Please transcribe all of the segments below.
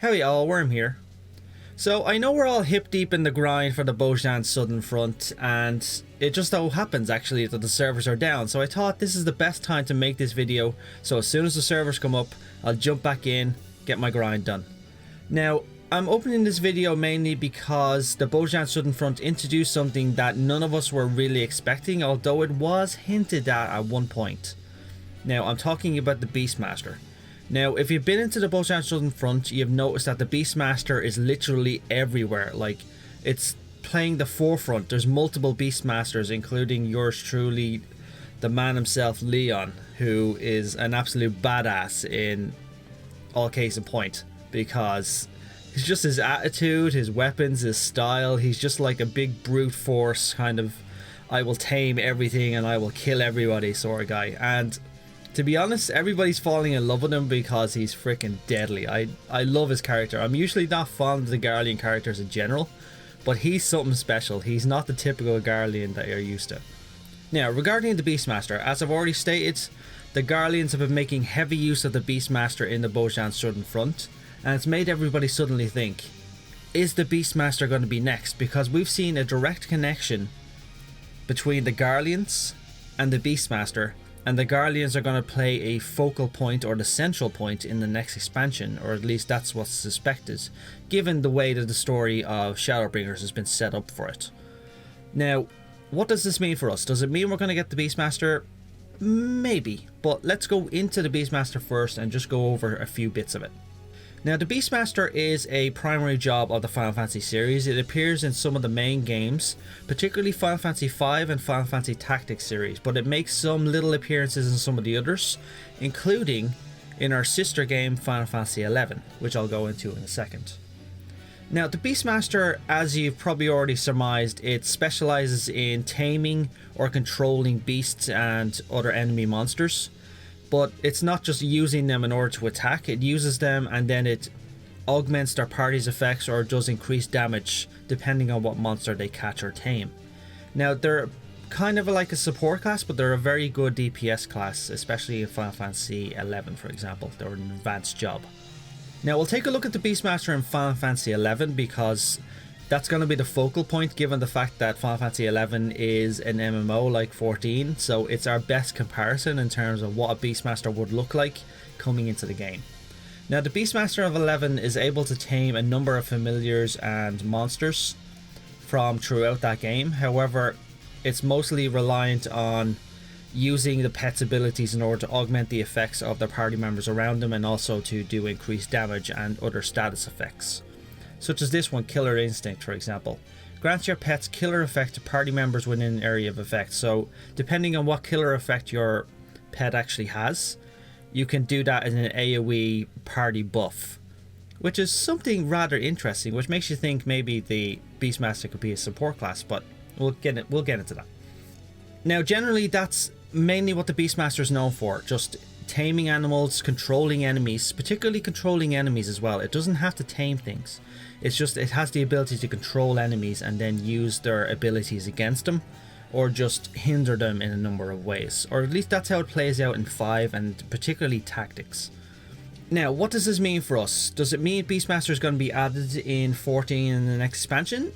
Howdy all, Wyrm here. So I know we're all hip deep in the grind for the Bozjan Southern Front, and it just so happens actually that the servers are down, so I thought this is the best time to make this video, so as soon as the servers come up, I'll jump back in, get my grind done. Now, I'm opening this video mainly because the Bozjan Southern Front introduced something that none of us were really expecting, although it was hinted at one point. Now, I'm talking about the Beastmaster. Now, if you've been into the Bozjan Southern Front, you've noticed that the Beastmaster is literally everywhere. Like, it's playing the forefront. There's multiple Beastmasters, including yours truly, the man himself, Limion, who is an absolute badass in all case in point, because it's just his attitude, his weapons, his style. He's just like a big brute force kind of, I will tame everything and I will kill everybody sort of guy. And to be honest, everybody's falling in love with him because he's freaking deadly. I love his character. I'm usually not fond of the Garlean characters in general, but he's something special. He's not the typical Garlean that you're used to. Now, regarding the Beastmaster, as I've already stated, the Garleans have been making heavy use of the Beastmaster in the Bozjan Southern Front, and it's made everybody suddenly think, is the Beastmaster going to be next? Because we've seen a direct connection between the Garleans and the Beastmaster, and the Garleans are going to play a focal point or the central point in the next expansion, or at least that's what's suspected, given the way that the story of Shadowbringers has been set up for it. Now, what does this mean for us? Does it mean we're going to get the Beastmaster? Maybe, but let's go into the Beastmaster first and just go over a few bits of it. Now, the Beastmaster is a primary job of the Final Fantasy series. It appears in some of the main games, particularly Final Fantasy V and Final Fantasy Tactics series, but it makes some little appearances in some of the others, including in our sister game Final Fantasy XI, which I'll go into in a second. Now, the Beastmaster, as you've probably already surmised, it specializes in taming or controlling beasts and other enemy monsters. But it's not just using them in order to attack, it uses them and then it augments their party's effects or does increased damage depending on what monster they catch or tame. Now, they're kind of like a support class, but they're a very good DPS class, especially in Final Fantasy XI, for example. They're an advanced job. Now, we'll take a look at the Beastmaster in Final Fantasy XI because that's going to be the focal point, given the fact that Final Fantasy XI is an MMO like 14, so it's our best comparison in terms of what a Beastmaster would look like coming into the game. Now, the Beastmaster of 11 is able to tame a number of familiars and monsters from throughout that game. However, it's mostly reliant on using the pet's abilities in order to augment the effects of their party members around them and also to do increased damage and other status effects. Such as this one, Killer Instinct, for example. Grants your pet's killer effect to party members within an area of effect. So, depending on what killer effect your pet actually has, you can do that in an AoE party buff, which is something rather interesting, which makes you think maybe the Beastmaster could be a support class, but we'll get into that. Now, generally, that's mainly what the Beastmaster is known for, just taming animals, controlling enemies, particularly controlling enemies as well. It doesn't have to tame things. It's just it has the ability to control enemies and then use their abilities against them, or just hinder them in a number of ways. Or at least that's how it plays out in 5 and particularly Tactics. Now, what does this mean for us? Does it mean Beastmaster is going to be added in 14 in the next expansion?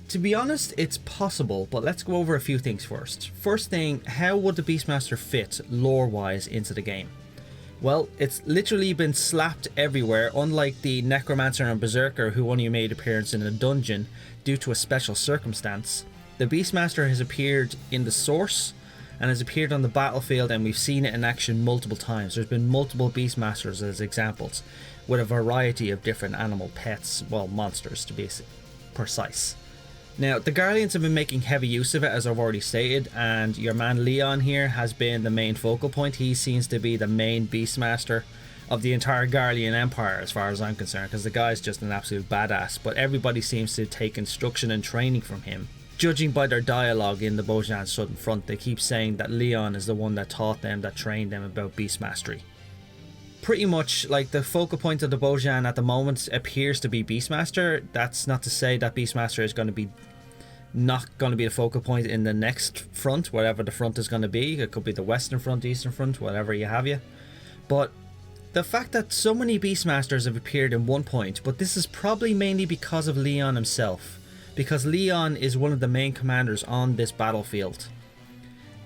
To be honest, it's possible, but let's go over a few things first. First thing, how would the Beastmaster fit lore-wise into the game? Well, it's literally been slapped everywhere, unlike the Necromancer and Berserker who only made appearance in a dungeon due to a special circumstance. The Beastmaster has appeared in the source and has appeared on the battlefield, and we've seen it in action multiple times. There's been multiple Beastmasters as examples, with a variety of different animal pets, well, monsters to be precise. Now, the Garleans have been making heavy use of it, as I've already stated, and your man Limion here has been the main focal point. He seems to be the main Beastmaster of the entire Garlean Empire, as far as I'm concerned, because the guy's just an absolute badass, but everybody seems to take instruction and training from him. Judging by their dialogue in the Bozjan Southern Front, they keep saying that Limion is the one that taught them, that trained them about Beastmastery. Pretty much, like, the focal point of the Bozjan at the moment appears to be Beastmaster. That's not to say that Beastmaster is going to be not going to be the focal point in the next front, whatever the front is going to be. It could be the Western Front, Eastern Front, whatever you have you. But The fact that so many Beastmasters have appeared in one point, but this is probably mainly because of Limion himself, because Limion is one of the main commanders on this battlefield.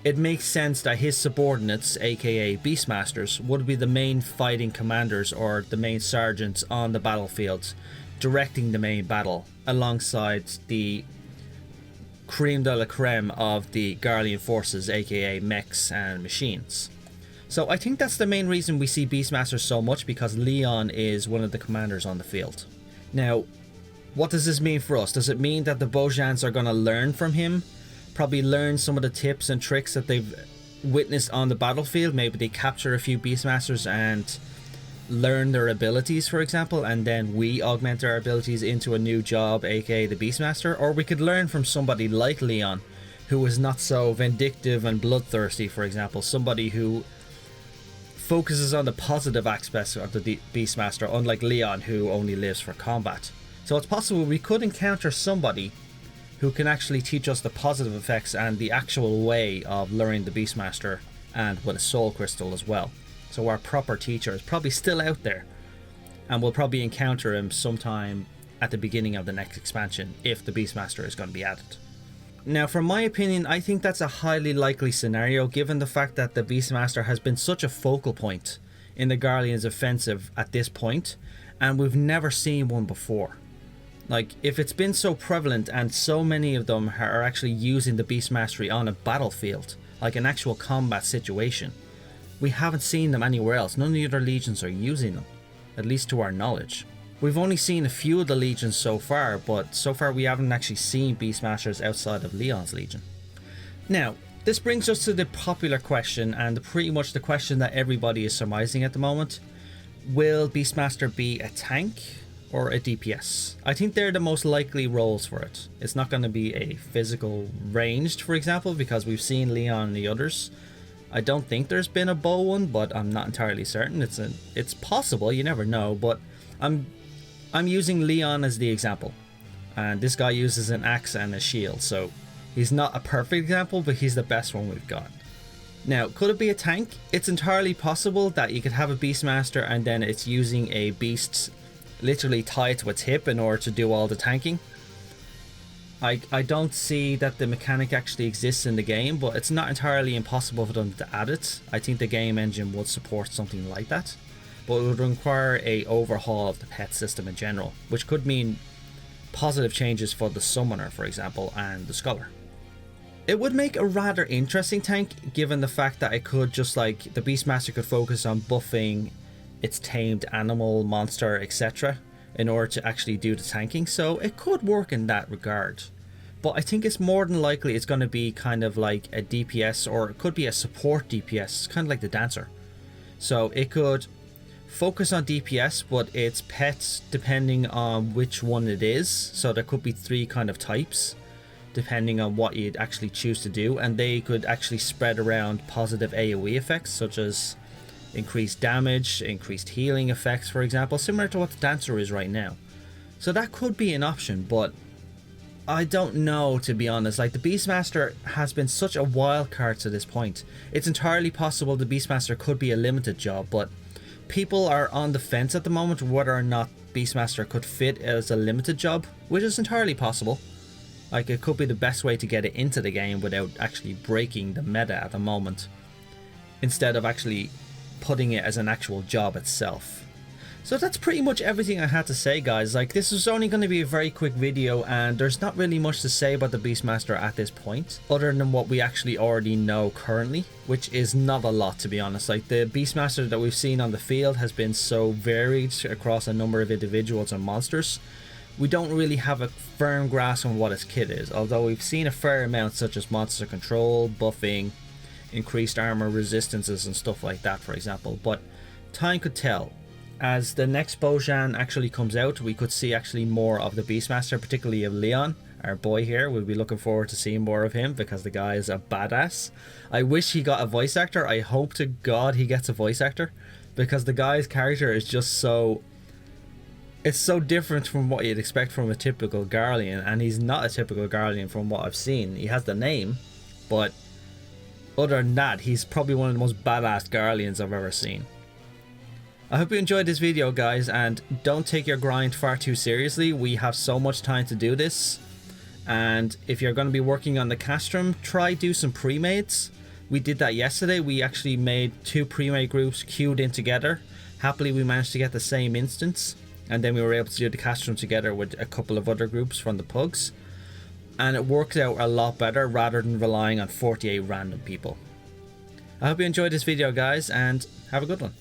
It makes sense that his subordinates, aka Beastmasters, would be the main fighting commanders or the main sergeants on the battlefield, directing the main battle, alongside the creme de la creme of the Garlean forces, aka mechs and machines. So I think that's the main reason we see Beastmasters so much, because Limion is one of the commanders on the field. Now, what does this mean for us? Does it mean that the Bozjans are going to learn from him? Probably learn some of the tips and tricks that they've witnessed on the battlefield. Maybe they capture a few Beastmasters and learn their abilities, for example, and then we augment our abilities into a new job, aka the Beastmaster. Or we could learn from somebody like Limion, who is not so vindictive and bloodthirsty, for example. Somebody who focuses on the positive aspects of the Beastmaster, unlike Limion, who only lives for combat. So it's possible we could encounter somebody who can actually teach us the positive effects and the actual way of luring the Beastmaster, and with a soul crystal as well. So our proper teacher is probably still out there, and we'll probably encounter him sometime at the beginning of the next expansion, if the Beastmaster is going to be added. Now, from my opinion, I think that's a highly likely scenario, given the fact that the Beastmaster has been such a focal point in the Garleans' offensive at this point, and we've never seen one before. Like, if it's been so prevalent and so many of them are actually using the Beastmastery on a battlefield, like an actual combat situation, we haven't seen them anywhere else. None of the other legions are using them, at least to our knowledge. We've only seen a few of the legions so far, but so far we haven't actually seen Beastmasters outside of Limion's legion. Now, this brings us to the popular question, and pretty much the question that everybody is surmising at the moment. Will Beastmaster be a tank or a DPS? I think they're the most likely roles for it. It's not going to be a physical ranged, for example, because we've seen Limion and the others. I don't think there's been a bow one, but I'm not entirely certain. It's possible, you never know, but I'm using Limion as the example. And this guy uses an axe and a shield, so he's not a perfect example, but he's the best one we've got. Now, could it be a tank? It's entirely possible that you could have a Beastmaster and then it's using a beast literally tied to its hip in order to do all the tanking. I don't see that the mechanic actually exists in the game, but it's not entirely impossible for them to add it. I think the game engine would support something like that, but it would require a overhaul of the pet system in general, which could mean positive changes for the summoner, for example, and the scholar. It would make a rather interesting tank, given the fact that it could, just like the Beastmaster could focus on buffing its tamed animal, monster, etc. in order to actually do the tanking, so it could work in that regard. But I think it's more than likely it's going to be kind of like a DPS, or it could be a support DPS, kind of like the Dancer. So it could focus on DPS, but its pets, depending on which one it is, so there could be 3 kind of types depending on what you'd actually choose to do, and they could actually spread around positive AoE effects such as increased damage, increased healing effects, for example, similar to what the Dancer is right now. So that could be an option, but I don't know, to be honest. Like, the Beastmaster has been such a wild card to this point. It's entirely possible the Beastmaster could be a limited job, but people are on the fence at the moment whether or not Beastmaster could fit as a limited job, which is entirely possible. Like, it could be the best way to get it into the game without actually breaking the meta at the moment, instead of actually putting it as an actual job itself. So that's pretty much everything I had to say, guys. Like, this is only going to be a very quick video, and there's not really much to say about the Beastmaster at this point, other than what we actually already know currently, which is not a lot, to be honest. Like, the Beastmaster that we've seen on the field has been so varied across a number of individuals and monsters. We don't really have a firm grasp on what its kit is, although we've seen a fair amount, such as monster control, buffing, increased armor resistances and stuff like that, for example. But time could tell. As the next Bozjan actually comes out, we could see actually more of the Beastmaster, particularly of Limion, our boy here. We'll be looking forward to seeing more of him, because the guy is a badass. I wish he got a voice actor. I hope to God he gets a voice actor, because the guy's character is just so... it's so different from what you'd expect from a typical Garlean, and he's not a typical Garlean from what I've seen. He has the name, but other than that, he's probably one of the most badass Garleans I've ever seen. I hope you enjoyed this video, guys, and don't take your grind far too seriously. We have so much time to do this, and if you're going to be working on the castrum, try do some pre-mades. We did that yesterday. We actually made 2 pre-made groups queued in together. Happily, we managed to get the same instance, and then we were able to do the castrum together with a couple of other groups from the pugs, and it worked out a lot better rather than relying on 48 random people. I hope you enjoyed this video, guys, and have a good one.